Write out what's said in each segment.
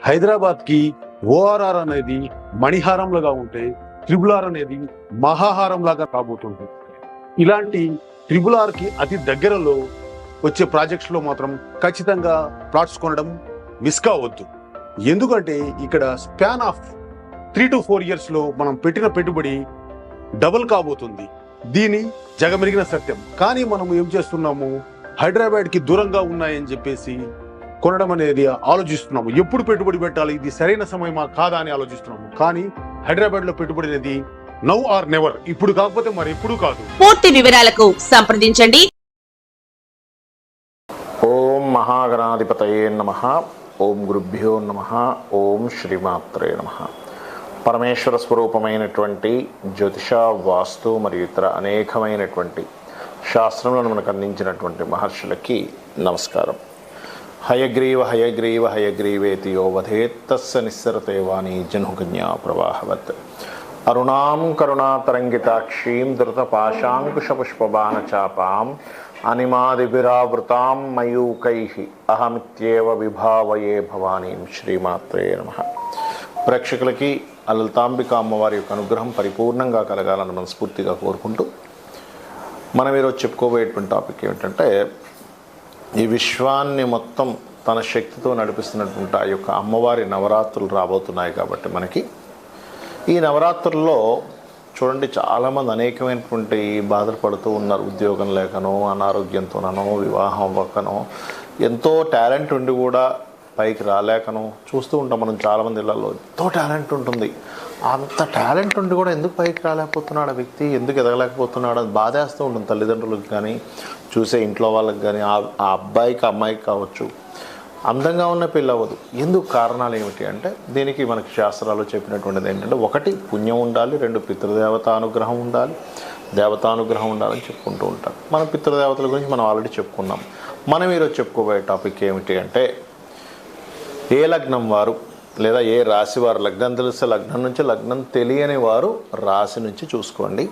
హైదరాబాద్కి ఓఆర్ఆర్ అనేది మణిహారంలాగా ఉంటే ట్రిబుల్ ఆర్ అనేది మహాహారంలాగా కాబోతుంది. ఇలాంటి ట్రిబుల్ ఆర్కి అతి దగ్గరలో వచ్చే ప్రాజెక్ట్స్లో మాత్రం ఖచ్చితంగా ప్లాట్స్ కొనడం మిస్ కావద్దు. ఎందుకంటే ఇక్కడ స్పాన్ ఆఫ్ 3 to 4 yearsలో మనం పెట్టిన పెట్టుబడి డబుల్ కాబోతుంది. దీని జగమెరిగిన సత్యం. కానీ మనం ఏం చేస్తున్నాము, హైదరాబాద్కి దూరంగా ఉన్నాయని చెప్పేసి కొనడం అనేది ఆలోచిస్తున్నాము. ఎప్పుడు పెట్టుబడి పెట్టాలి, ఇది సరైన సమయమా కాదా అని ఆలోచిస్తున్నాము. కానీ హైదరాబాద్లో పెట్టుబడి అనేది నౌ ఆర్ నెవర్, ఇప్పుడు కాకపోతే మరి ఎప్పుడు కాదు. పూర్తి వివరాలకు సంప్రదించండి. ఓం మహాగణాధిపతయే నమః. ఓం గురుభ్యో నమః. ఓం శ్రీమాత్రే నమః. పరమేశ్వర స్వరూపమైనటువంటి జ్యోతిష, వాస్తు మరియు ఇతర అనేకమైనటువంటి శాస్త్రములను మనకు అందించినటువంటి మహర్షులకి నమస్కారం. హయగ్రీవ హయగ్రీవ హయగ్రీవేతి యో వధేత్తస్య నిస్సరతే వాణి జన్హుకన్యా ప్రవాహవత్. అరుణాం కరుణాతరంగితాక్షీం ధృతపాశాంకుశపుష్పబాణచాపాం అనిమాదిభిరావృతాం మయూకైః అహమిత్యేవ విభావయే భవానీం. శ్రీమాత్రే నమః. ప్రేక్షకులకి లలితాంబిక అమ్మవారి యొక్క అనుగ్రహం పరిపూర్ణంగా కలగాలని మనస్ఫూర్తిగా కోరుకుంటూ మనం ఈరోజు చెప్పుకోబోయేటువంటి టాపిక్ ఏమిటంటే, ఈ విశ్వాన్ని మొత్తం తన శక్తితో నడిపిస్తున్నటువంటి ఆ యొక్క అమ్మవారి నవరాత్రులు రాబోతున్నాయి. కాబట్టి మనకి ఈ నవరాత్రుల్లో చూడండి, చాలామంది అనేకమైనటువంటి బాధలు పడుతూ ఉన్నారు. ఉద్యోగం లేకనో, అనారోగ్యంతోనో, వివాహం అవ్వకనో, ఎంతో టాలెంట్ ఉండి కూడా పైకి రాలేకనో చూస్తూ ఉంటాం మనం. చాలామంది ఇళ్లలో ఎంతో టాలెంట్ ఉంటుంది, అంత టాలెంట్ ఉండి కూడా ఎందుకు పైకి రాలేకపోతున్నాడు ఆ వ్యక్తి, ఎందుకు ఎదగలేకపోతున్నాడు అని బాధేస్తూ ఉంటుంది. తల్లిదండ్రులకు కానీ, చూసే ఇంట్లో వాళ్ళకి కానీ, ఆ అబ్బాయికి అమ్మాయికి కావచ్చు. అందంగా ఉన్న పెళ్ళి అవ్వదు. ఎందుకు కారణాలు ఏమిటి అంటే, దీనికి మనకి శాస్త్రాలు చెప్పినటువంటిది ఏంటంటే, 1 పుణ్యం ఉండాలి, 2 పితృదేవతానుగ్రహం ఉండాలి, దేవతానుగ్రహం ఉండాలని చెప్పుకుంటూ ఉంటారు. మన పితృదేవతల గురించి మనం ఆల్రెడీ చెప్పుకున్నాం. మనం ఈరోజు చెప్పుకోబోయే టాపిక్ ఏమిటి అంటే, ఏ లగ్నం వారు లేదా ఏ రాశి వారు, లగ్నం తెలిస్తే లగ్నం నుంచి, లగ్నం తెలియని వారు రాశి నుంచి చూసుకోండి.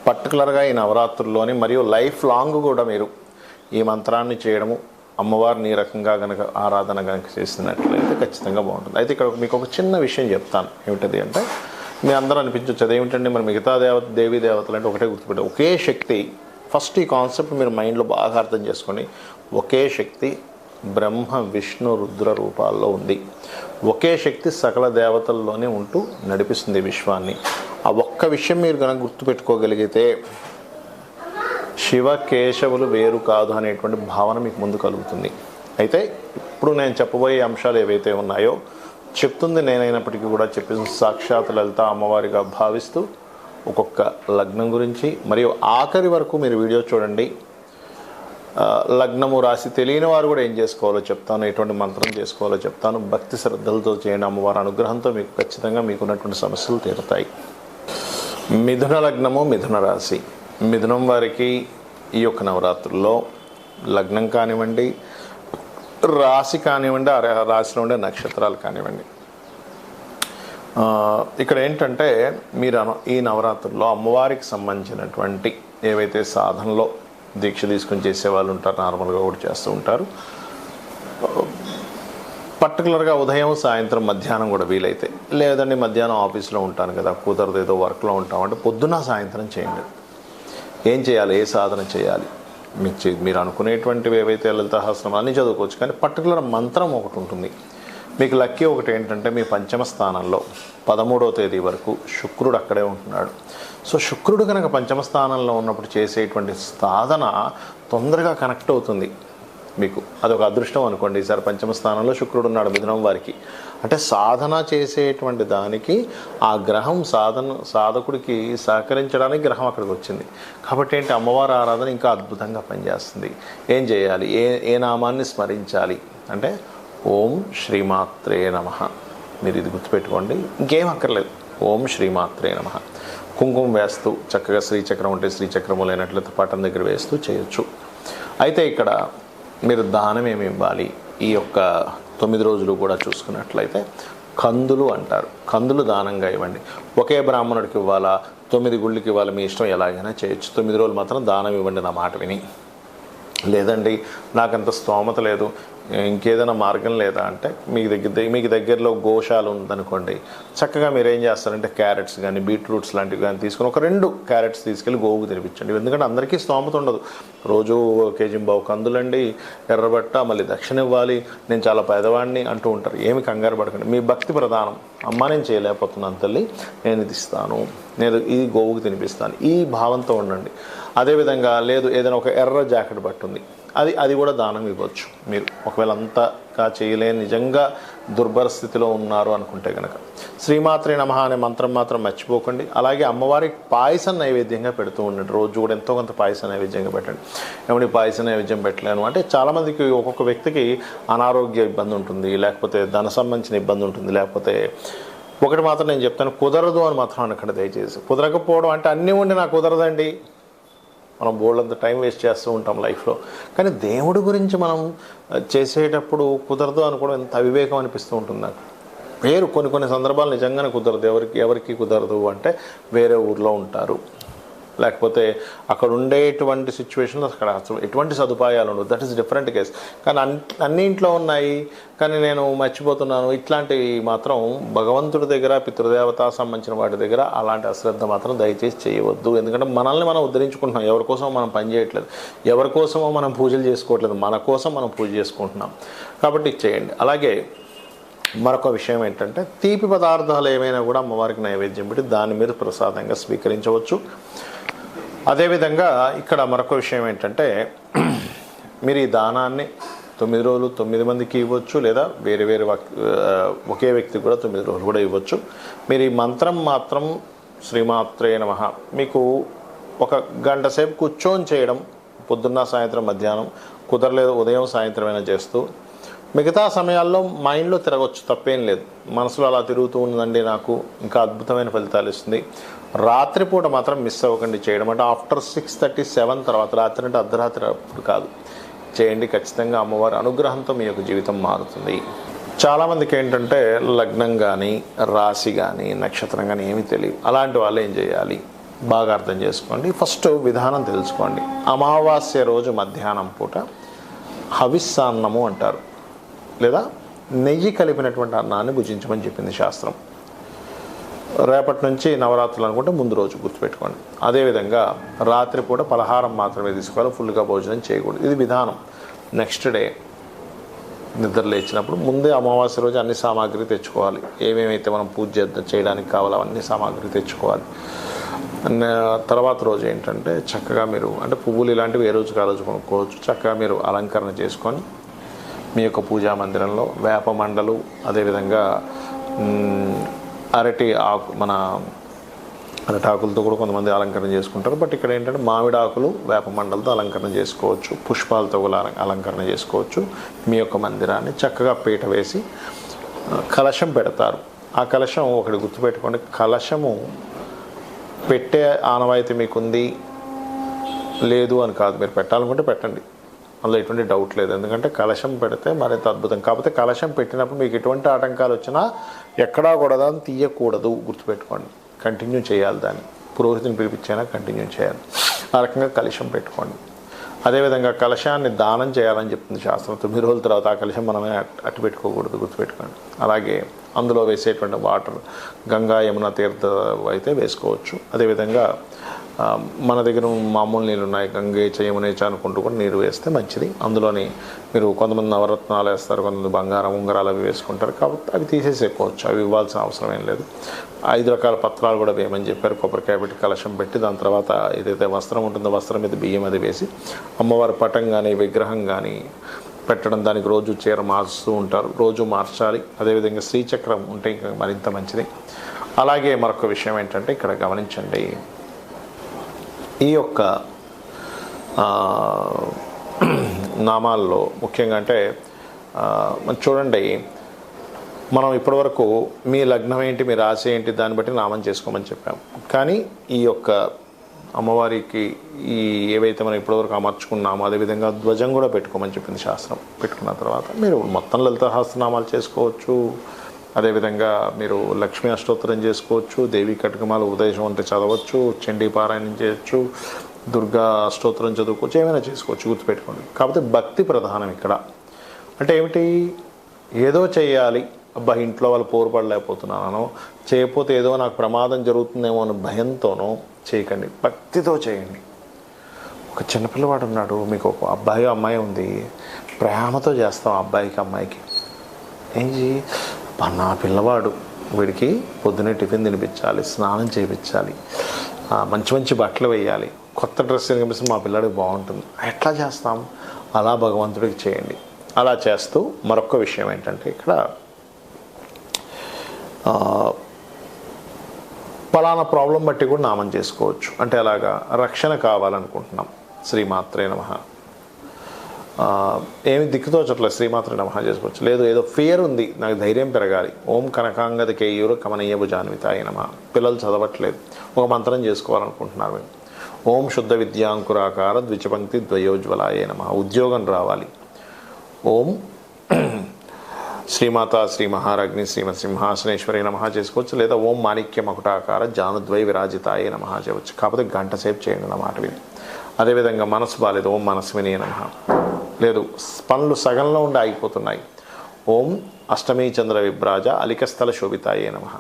పర్టికులర్గా ఈ నవరాత్రుల్లోని మరియు లైఫ్ లాంగ్ కూడా మీరు ఈ మంత్రాన్ని చేయడము, అమ్మవారిని ఈ రకంగా కనుక ఆరాధన కనుక చేసినట్లయితే ఖచ్చితంగా బాగుంటుంది. అయితే ఇక్కడ మీకు ఒక చిన్న విషయం చెప్తాను. ఏమిటది అంటే, మీ అందరూ అనిపించవచ్చు అదేమిటండి మరి మిగతా దేవీ దేవతలు అంటే ఒకటే గుర్తుపెట్టారు. ఒకే శక్తి. ఫస్ట్ ఈ కాన్సెప్ట్ మీరు మైండ్లో బాగా అర్థం చేసుకోండి. ఒకే శక్తి బ్రహ్మ, విష్ణు, రుద్ర రూపాల్లో ఉంది. ఒకే శక్తి సకల దేవతల్లోనే ఉంటూ నడిపిస్తుంది విశ్వాన్ని. ఆ ఒక్క విషయం మీరు కనుక గుర్తుపెట్టుకోగలిగితే, శివ కేశవులు వేరు కాదు అనేటువంటి భావన మీకు ముందు కలుగుతుంది. అయితే ఇప్పుడు నేను చెప్పబోయే అంశాలు ఏవైతే ఉన్నాయో, చెప్తుంది నేనైనప్పటికీ కూడా చెప్పింది సాక్షాత్ లలిత అమ్మవారిగా భావిస్తూ ఒక్కొక్క లగ్నం గురించి మరియు ఆఖరి వరకు మీరు వీడియో చూడండి. లగ్నము రాశి తెలియని వారు కూడా ఏం చేసుకోవాలో చెప్తాను, ఎటువంటి మంత్రం చేసుకోవాలో చెప్తాను. భక్తి శ్రద్ధలతో చేయండి. అమ్మవారి అనుగ్రహంతో మీకు ఖచ్చితంగా మీకున్నటువంటి సమస్యలు తీరుతాయి. మిథున లగ్నము, మిథున రాశి. మిథునం వారికి ఈ యొక్క నవరాత్రుల్లో లగ్నం కానివ్వండి, రాశి కానివ్వండి, ఆ రాశిలో ఉండే నక్షత్రాలు కానివ్వండి, ఇక్కడ ఏంటంటే మీరు ఈ నవరాత్రుల్లో అమ్మవారికి సంబంధించినటువంటి ఏవైతే సాధనలో దీక్ష తీసుకుని చేసేవాళ్ళు ఉంటారు, నార్మల్గా కూడా చేస్తూ ఉంటారు. పర్టికులర్గా ఉదయం, సాయంత్రం, మధ్యాహ్నం కూడా వీలైతే, లేదండి మధ్యాహ్నం ఆఫీస్లో ఉంటాను కదా, కుదరదు ఏదో వర్క్లో ఉంటామంటే పొద్దున్న సాయంత్రం చేయండి. ఏం చేయాలి, ఏ సాధన చేయాలి, మీరు అనుకునేటువంటివి ఏవైతే లలితాసహస్రం అన్నీ చదువుకోవచ్చు. కానీ పర్టికులర్ మంత్రం ఒకటి ఉంటుంది మీకు. లక్కీ ఒకటి ఏంటంటే, మీ పంచమ స్థానంలో 13వ తేదీ వరకు శుక్రుడు అక్కడే ఉంటున్నాడు. సో శుక్రుడు కనుక పంచమ స్థానంలో ఉన్నప్పుడు చేసేటువంటి సాధన తొందరగా కనెక్ట్ అవుతుంది మీకు. అదొక అదృష్టం అనుకోండి. ఈసారి పంచమ స్థానంలో శుక్రుడు ఉన్నాడు మిథునం వారికి. అంటే సాధన చేసేటువంటి దానికి ఆ గ్రహం సాధకుడికి సహకరించడానికి గ్రహం అక్కడికి వచ్చింది. కాబట్టి ఏంటి, అమ్మవారి ఆరాధన ఇంకా అద్భుతంగా పనిచేస్తుంది. ఏం చేయాలి, ఏ నామాన్ని స్మరించాలి అంటే, ఓం శ్రీమాత్రే నమః. మీరు ఇది గుర్తుపెట్టుకోండి, ఇంకేం అక్కర్లేదు. ఓం శ్రీమాత్రే నమః. కుంకుమ వేస్తూ చక్కగా శ్రీచక్రం ఉంటే శ్రీచక్రము, లేనట్లయితే పటం దగ్గర వేస్తూ చేయొచ్చు. అయితే ఇక్కడ మీరు దానం ఏమి ఇవ్వాలి, ఈ యొక్క 9 రోజులు కూడా చూసుకున్నట్లయితే కందులు అంటారు. కందులు దానంగా ఇవ్వండి. ఒకే బ్రాహ్మణుడికి ఇవ్వాలా, 9 గుళ్ళకి ఇవ్వాలి, మీ ఇష్టం, ఎలాగైనా చేయొచ్చు. 9 రోజులు మాత్రం దానం ఇవ్వండి నా మాట విని. లేదండి నాకంత స్తోమత లేదు, ఇంకేదైనా మార్గం లేదా అంటే మీకు దగ్గరలో గోశాల ఉందనుకోండి, చక్కగా మీరు ఏం చేస్తారంటే క్యారెట్స్ కానీ బీట్రూట్స్ లాంటివి కానీ తీసుకొని ఒక 2 క్యారెట్స్ తీసుకెళ్ళి గోవుకు తినిపించండి. ఎందుకంటే అందరికీ స్తోమత ఉండదు. రోజు కేజీ బావు కందులండి, ఎర్రబట్ట, మళ్ళీ దక్షిణ ఇవ్వాలి, నేను చాలా పేదవాడిని అంటూ ఉంటారు. ఏమి కంగారు పడకండి, మీ భక్తి ప్రధానం. అమ్మ నేను చేయలేకపోతున్నాను తల్లి, నేను ఇది ఇస్తాను, నేను ఈ గోవుకు తినిపిస్తాను, ఈ భావంతో ఉండండి. అదేవిధంగా లేదు ఏదైనా ఒక ఎర్ర జాకెట్ పట్టుంది, అది కూడా దానం ఇవ్వచ్చు మీరు. ఒకవేళ అంతగా చేయలేని నిజంగా దుర్భర స్థితిలో ఉన్నారు అనుకుంటే కనుక శ్రీమాత్రే నమః అనే మంత్రం మాత్రం మర్చిపోకండి. అలాగే అమ్మవారికి పాయసం నైవేద్యంగా పెడుతూ ఉండండి. రోజు కూడా ఎంతో కొంత పాయసం నైవేద్యంగా పెట్టండి. ఏమంటే పాయసం నైవేద్యం పెట్టలేను అంటే చాలామందికి ఒక్కొక్క వ్యక్తికి అనారోగ్య ఇబ్బంది ఉంటుంది, లేకపోతే ధన సంబంధించిన ఇబ్బంది ఉంటుంది, లేకపోతే ఒకటి మాత్రం నేను చెప్తాను, కుదరదు అని మాత్రం అనకండి దయచేసి. కుదరకపోవడం అంటే అన్నీ ఉండి నాకు కుదరదండి, మనం బోల్డంత టైం వేస్ట్ చేస్తూ ఉంటాం లైఫ్లో. కానీ దేవుడి గురించి మనం చేసేటప్పుడు కుదరదు అనుకోవడం ఎంత అవివేకం అనిపిస్తూ ఉంటుంది నాకు. కొన్ని సందర్భాలు నిజంగానే కుదరదు. ఎవరికి కుదరదు అంటే వేరే ఊర్లో ఉంటారు, లేకపోతే అక్కడ ఉండేటువంటి సిచ్యువేషన్ అక్కడ అసలు ఎటువంటి సదుపాయాలు ఉండవు. That is different case. కానీ అన్ని ఇంట్లో ఉన్నాయి, కానీ నేను మర్చిపోతున్నాను, ఇట్లాంటివి మాత్రం భగవంతుడి దగ్గర, పితృదేవత సంబంధించిన వాటి దగ్గర అలాంటి అశ్రద్ధ మాత్రం దయచేసి చేయవద్దు. ఎందుకంటే మనల్ని మనం ఉద్ధరించుకుంటున్నాం. ఎవరికోసమో మనం పని చేయట్లేదు, ఎవరికోసమో మనం పూజలు చేసుకోవట్లేదు, మన కోసం మనం పూజ చేసుకుంటున్నాం. కాబట్టి చేయండి. అలాగే మరొక విషయం ఏంటంటే తీపి పదార్థాలు ఏమైనా కూడా అమ్మవారికి నైవేద్యం పెట్టి దాన్ని మీరు ప్రసాదంగా స్వీకరించవచ్చు. అదేవిధంగా ఇక్కడ మరొక విషయం ఏంటంటే మీరు ఈ దానాన్ని 9 రోజులు 9 మందికి ఇవ్వచ్చు, లేదా వేరే ఒకే వ్యక్తికి కూడా 9 రోజులు కూడా ఇవ్వచ్చు. మీరు ఈ మంత్రం మాత్రం శ్రీమాత్రే నమః మీకు 1 గంట సేపు కూర్చొని చేయడం, పొద్దున్న సాయంత్రం మధ్యాహ్నం, కుదరలేదు ఉదయం సాయంత్రం అయినా చేస్తూ, మిగతా సమయాల్లో మైండ్లో తిరగవచ్చు, తప్పేం లేదు. మనసులో అలా తిరుగుతూ ఉందండి నాకు, ఇంకా అద్భుతమైన ఫలితాలు ఇస్తుంది. రాత్రిపూట మాత్రం మిస్ అవ్వకండి చేయడం. అంటే ఆఫ్టర్ 6:37 తర్వాత, రాత్రి అంటే అర్ధరాత్రి అప్పుడు కాదు, చేయండి. ఖచ్చితంగా అమ్మవారి అనుగ్రహంతో మీ యొక్క జీవితం మారుతుంది. చాలామందికి ఏంటంటే లగ్నం కానీ రాశి కానీ నక్షత్రం కానీ ఏమీ తెలియదు. అలాంటి వాళ్ళు ఏం చేయాలి బాగా అర్థం చేసుకోండి. ఫస్ట్ విధానం తెలుసుకోండి. అమావాస్య రోజు మధ్యాహ్నం పూట హవిస్సాన్నము అంటారు, లేదా నెయ్యి కలిపినటువంటి అన్నాన్ని భుజించమని చెప్పింది శాస్త్రం. రేపటి నుంచి నవరాత్రులు అనుకుంటే ముందు రోజు గుర్తుపెట్టుకోండి. అదేవిధంగా రాత్రిపూట పలహారం మాత్రమే తీసుకోవాలి, ఫుల్గా భోజనం చేయకూడదు. ఇది విధానం. నెక్స్ట్ డే నిద్ర లేచినప్పుడు ముందే అమావాస్య రోజు అన్ని సామాగ్రి తెచ్చుకోవాలి. ఏమేమైతే మనం పూజ చేయడానికి కావాలో అవన్నీ సామాగ్రి తెచ్చుకోవాలి. తర్వాత రోజు ఏంటంటే చక్కగా మీరు అంటే పువ్వులు ఇలాంటివి ఏ రోజుకి ఆ రోజు కొనుక్కోవచ్చు. చక్కగా మీరు అలంకరణ చేసుకొని మీ యొక్క పూజా మందిరంలో వేప మండలు, అదేవిధంగా మన అరటాకులతో కూడా కొంతమంది అలంకరణ చేసుకుంటారు. బట్ ఇక్కడ ఏంటంటే మామిడి ఆకులు వేప మండలతో అలంకరణ చేసుకోవచ్చు, పుష్పాలతో కూడా అలంకరణ చేసుకోవచ్చు. మీ యొక్క మందిరాన్ని చక్కగా పీట వేసి కలశం పెడతారు. ఆ కలశం ఒకటి గుర్తుపెట్టుకోండి, కలశము పెట్టే ఆనవాయితీ మీకుంది లేదు అని కాదు, మీరు పెట్టాలనుకుంటే పెట్టండి, అందులో ఎటువంటి డౌట్ లేదు. ఎందుకంటే కలశం పెడితే మరింత అద్భుతం. కాకపోతే కలశం పెట్టినప్పుడు మీకు ఎటువంటి ఆటంకాలు వచ్చినా ఎక్కడా కూడా దాన్ని తీయకూడదు, గుర్తుపెట్టుకోండి. కంటిన్యూ చేయాలి, దాన్ని పురోహితుని పిలిపించైనా కంటిన్యూ చేయాలి. ఆ రకంగా కలశం పెట్టుకోండి. అదేవిధంగా కలశాన్ని దానం చేయాలని చెప్తుంది శాస్త్రం. 9 రోజుల తర్వాత ఆ కలశం మనమే అట్టు పెట్టుకోకూడదు, గుర్తుపెట్టుకోండి. అలాగే అందులో వేసేటువంటి వాటర్ గంగా యమున తీర్థ అయితే వేసుకోవచ్చు. అదేవిధంగా మన దగ్గర మామూలు నీళ్ళు ఉన్నాయి, గంగే యమునేచ అనుకుంటూ కూడా నీరు వేస్తే మంచిది. అందులోని మీరు కొంతమంది నవరత్నాలు వేస్తారు, కొంతమంది బంగారం ఉంగరాలు అవి వేసుకుంటారు, కాబట్టి అవి తీసేసేసుకోవచ్చు, అవి ఇవ్వాల్సిన అవసరం ఏం లేదు. 5 రకాల పత్రాలు కూడా వేయమని చెప్పారు. కొబ్బరికాయ పెట్టి కలశం పెట్టి దాని తర్వాత ఏదైతే వస్త్రం ఉంటుందో వస్త్రం మీద బియ్యం అది వేసి అమ్మవారి పటం కానీ విగ్రహం కానీ పెట్టడం, దానికి రోజు చీర మార్చుతూ ఉంటారు, రోజు మార్చాలి. అదేవిధంగా శ్రీచక్రం ఉంటే ఇంకా మరింత మంచిది. అలాగే మరొక విషయం ఏంటంటే ఇక్కడ గమనించండి, ఈ యొక్క నామాల్లో ముఖ్యంగా అంటే చూడండి, మనం ఇప్పటివరకు మీ లగ్నం ఏంటి, మీ రాశి ఏంటి, దాన్ని బట్టి నామం చేసుకోమని చెప్పాం. కానీ ఈ యొక్క అమ్మవారికి ఈ ఏవైతే మనం ఇప్పటివరకు అమర్చుకున్నామో అదేవిధంగా ధ్వజం కూడా పెట్టుకోమని చెప్పింది శాస్త్రం. పెట్టుకున్న తర్వాత మీరు మొత్తం లలిత సహస్రనామాలు చేసుకోవచ్చు. అదేవిధంగా మీరు లక్ష్మీ అష్టోత్తరం చేసుకోవచ్చు, దేవి కటకమాల ఉపదేశం అంటే చదవచ్చు, చండీ పారాయణం చేయొచ్చు, దుర్గా అష్టోత్తరం చదువుకోవచ్చు, ఏమైనా చేసుకోవచ్చు, గుర్తుపెట్టుకోండి. కాకపోతే భక్తి ప్రధానం ఇక్కడ. అంటే ఏమిటి, ఏదో చేయాలి, అబ్బా ఇంట్లో వాళ్ళు పోరుపడలేకపోతున్నానో, చేయకపోతే ఏదో నాకు ప్రమాదం జరుగుతుందేమో అనే భయంతోనో చేయకండి, భక్తితో చేయండి. ఒక చిన్నపిల్లవాడు ఉన్నాడు, మీకు ఒక అబ్బాయి అమ్మాయి ఉంది, ప్రేమతో చేస్తాం అబ్బాయికి అమ్మాయికి. ఏంటి, నా పిల్లవాడు, వీడికి పొద్దునే టిఫిన్ తినిపించాలి, స్నానం చేయించాలి, మంచి మంచి బట్టలు వేయాలి, కొత్త డ్రెస్ కనిపిస్తే మా పిల్లాడికి బాగుంటుంది. ఎట్లా చేస్తాం? అలా భగవంతుడికి చేయండి. అలా చేస్తూ మరొక విషయం ఏంటంటే, ఇక్కడ పలానా ప్రాబ్లం బట్టి కూడా నామం చేసుకోవచ్చు. అంటే అలాగా రక్షణ కావాలనుకుంటున్నాం, శ్రీమాత్రే నమః. ఏమి దిక్కుతోచట్లేదు, శ్రీమాత్రే నమః చేసుకోవచ్చు. లేదు ఏదో ఫియర్ ఉంది, నాకు ధైర్యం పెరగాలి, ఓం కనకాంగద కేయూరు కమనీయ భుజాన్వితాయ నమః. పిల్లలు చదవట్లేదు, ఒక మంత్రం చేసుకోవాలనుకుంటున్నారు మేము, ఓం శుద్ధ విద్యాంకురాకార ద్విచపంక్తి ద్వయోజ్వలాయ నమః. ఉద్యోగం రావాలి, ఓం శ్రీమాత శ్రీ మహారాజ్ని శ్రీమత్ సింహాసనేశ్వరి నమః చేసుకోవచ్చు. లేదా ఓం మాణిక్య మకుటాకార జానుద్వై విరాజితాయ నమః చేయవచ్చు. కాకపోతే గంట సేపు చేయండి అన్నమాట విని. అదేవిధంగా మనసు బాలేదు, ఓం మనస్విని నమః. లేదు పనులు సగంలో ఉండి ఆగిపోతున్నాయి, ఓం అష్టమీ చంద్ర విభ్రాజ అలికస్థల శోభితాయే నమః.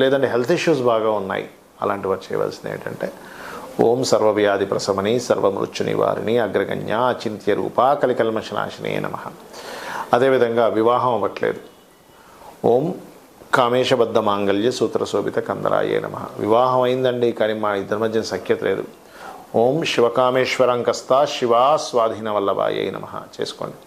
లేదంటే హెల్త్ ఇష్యూస్ బాగా ఉన్నాయి, అలాంటి వారు చేయవలసింది ఏంటంటే, ఓం సర్వవ్యాధి ప్రశమని సర్వమృత్యు నివారిణి అగ్రగణ్య అచింత్య రూపా కలికల్మషనాశినే నమః. అదేవిధంగా వివాహం అవ్వట్లేదు, ఓం కామేశబద్ధ మాంగళ్య సూత్ర శోభిత కందరాయే నమః. వివాహం అయిందండి కానీ మా ఇద్దరి మధ్య సఖ్యత లేదు, ఓం శివకామేశ్వరంకస్త శివా స్వాధీన వల్లభాయే నమః చేసుకోండి.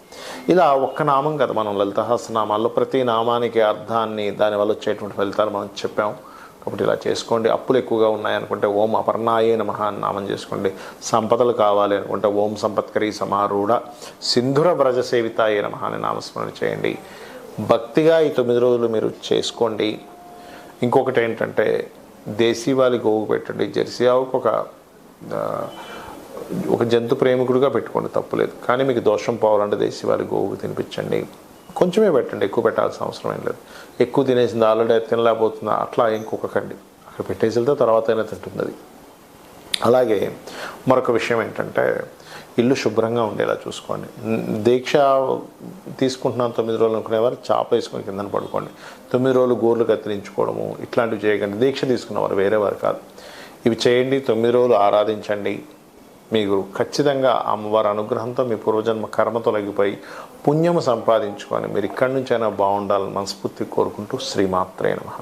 ఇలా ఒక్క నామం కదా, మనం లలిత సహస్రనామాల్లో ప్రతి నామానికి అర్థాన్ని, దానివల్ల వచ్చేటువంటి ఫలితాలు మనం చెప్పాము. కాబట్టి ఇలా చేసుకోండి. అప్పులు ఎక్కువగా ఉన్నాయనుకుంటే ఓం అపర్ణాయే నమః అని నామం చేసుకోండి. సంపదలు కావాలి అనుకుంటే ఓం సంపత్కరీ సమారూఢ సింధుర వ్రజ సేవితాయే నమః అని నామస్మరణ చేయండి. భక్తిగా ఈ 9 రోజులు మీరు చేసుకోండి. ఇంకొకటి ఏంటంటే, దేశీవాలి గోవు పెట్టండి, జెర్సీ ఆవుకు ఒక జంతు ప్రేమికుడిగా పెట్టుకోండి, తప్పులేదు. కానీ మీకు దోషం పోవాలంటే దేశీవాలి గోవుకు తినిపించండి. కొంచెమే పెట్టండి, ఎక్కువ పెట్టాల్సిన అవసరం ఏం లేదు. ఎక్కువ తినేసింది, ఆల్రెడీ తినలేకపోతుందా అట్లా ఇంకొకకండి, అక్కడ పెట్టేసి వెళ్తే తర్వాత అయినా తింటుంది అది. అలాగే మరొక విషయం ఏంటంటే, ఇల్లు శుభ్రంగా ఉండేలా చూసుకోండి. దీక్ష తీసుకుంటున్నాను 9 రోజులు అనుకునేవారు చాప వేసుకొని కిందన పడుకోండి. 9 రోజులు గోర్లు కత్తిరించుకోవడము ఇట్లాంటివి చేయకండి. దీక్ష తీసుకున్నవారు వేరేవారు కాదు. ఇవి చేయండి, 9 రోజులు ఆరాధించండి. మీకు ఖచ్చితంగా అమ్మవారి అనుగ్రహంతో మీ పూర్వజన్మ కర్మ తొలగిపోయి పుణ్యము సంపాదించుకొని మీరు ఇక్కడి నుంచైనా బాగుండాలని మనస్ఫూర్తి కోరుకుంటూ శ్రీమాత్రే నమః.